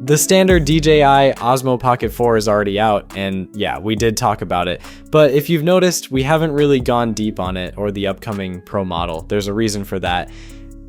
The standard DJI Osmo Pocket 4 is already out, and yeah, we did talk about it. But if you've noticed, we haven't really gone deep on it or the upcoming Pro model. There's a reason for that.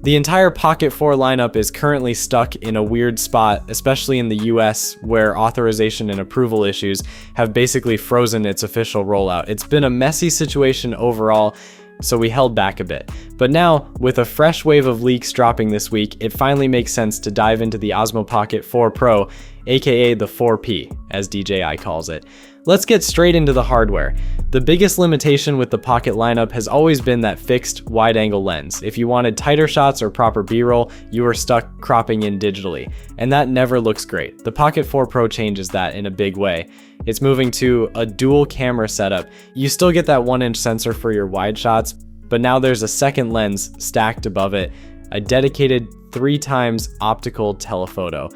The entire Pocket 4 lineup is currently stuck in a weird spot, especially in the US, where authorization and approval issues have basically frozen its official rollout. It's been a messy situation overall, so we held back a bit. But now, with a fresh wave of leaks dropping this week, it finally makes sense to dive into the Osmo Pocket 4 Pro, aka the 4P, as DJI calls it. Let's get straight into the hardware. The biggest limitation with the Pocket lineup has always been that fixed wide-angle lens. If you wanted tighter shots or proper B-roll, you were stuck cropping in digitally, and that never looks great. The Pocket 4 Pro changes that in a big way. It's moving to a dual camera setup. You still get that 1-inch sensor for your wide shots, but now there's a second lens stacked above it, a dedicated 3x optical telephoto.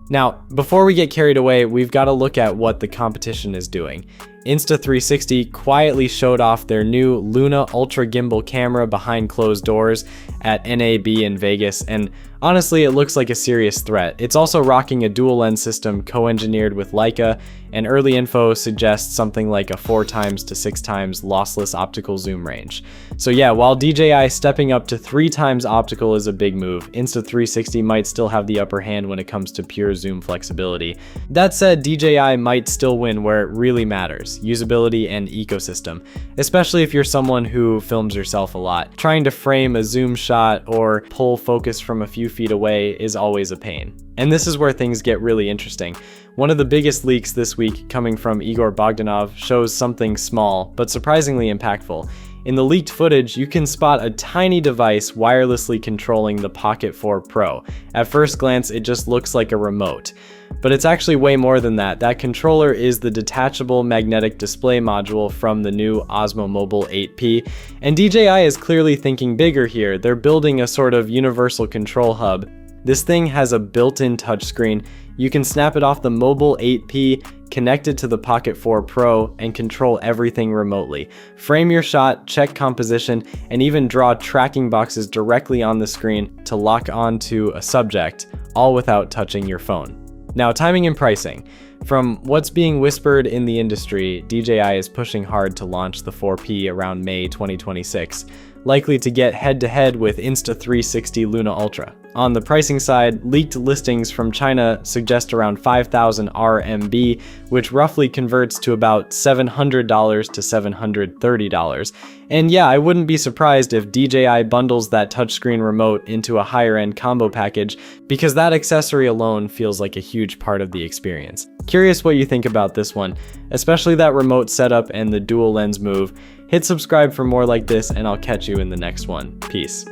Now, before we get carried away, we've got to look at what the competition is doing. Insta360 quietly showed off their new Luna Ultra Gimbal camera behind closed doors at NAB in Vegas, and honestly, it looks like a serious threat. It's also rocking a dual lens system co-engineered with Leica, and early info suggests something like a 4x to 6x lossless optical zoom range. So yeah, while DJI stepping up to 3x optical is a big move, Insta360 might still have the upper hand when it comes to pure zoom flexibility. That said, DJI might still win where it really matters: usability and ecosystem, especially if you're someone who films yourself a lot. Trying to frame a zoom shot or pull focus from a few feet away is always a pain. And this is where things get really interesting. One of the biggest leaks this week, coming from Igor Bogdanov, shows something small but surprisingly impactful. In the leaked footage, you can spot a tiny device wirelessly controlling the Pocket 4 Pro. At first glance, it just looks like a remote. But it's actually way more than that. That controller is the detachable magnetic display module from the new Osmo Mobile 8P. And DJI is clearly thinking bigger here. They're building a sort of universal control hub. This thing has a built-in touchscreen. You can snap it off the Mobile 8P, connect it to the Pocket 4 Pro, and control everything remotely. Frame your shot, check composition, and even draw tracking boxes directly on the screen to lock onto a subject, all without touching your phone. Now, timing and pricing. From what's being whispered in the industry, DJI is pushing hard to launch the 4P around May 2026, likely to get head-to-head with Insta360 Luna Ultra. On the pricing side, leaked listings from China suggest around 5,000 RMB, which roughly converts to about $700 to $730. And yeah, I wouldn't be surprised if DJI bundles that touchscreen remote into a higher-end combo package, because that accessory alone feels like a huge part of the experience. Curious what you think about this one, especially that remote setup and the dual lens move. Hit subscribe for more like this, and I'll catch you in the next one. Peace.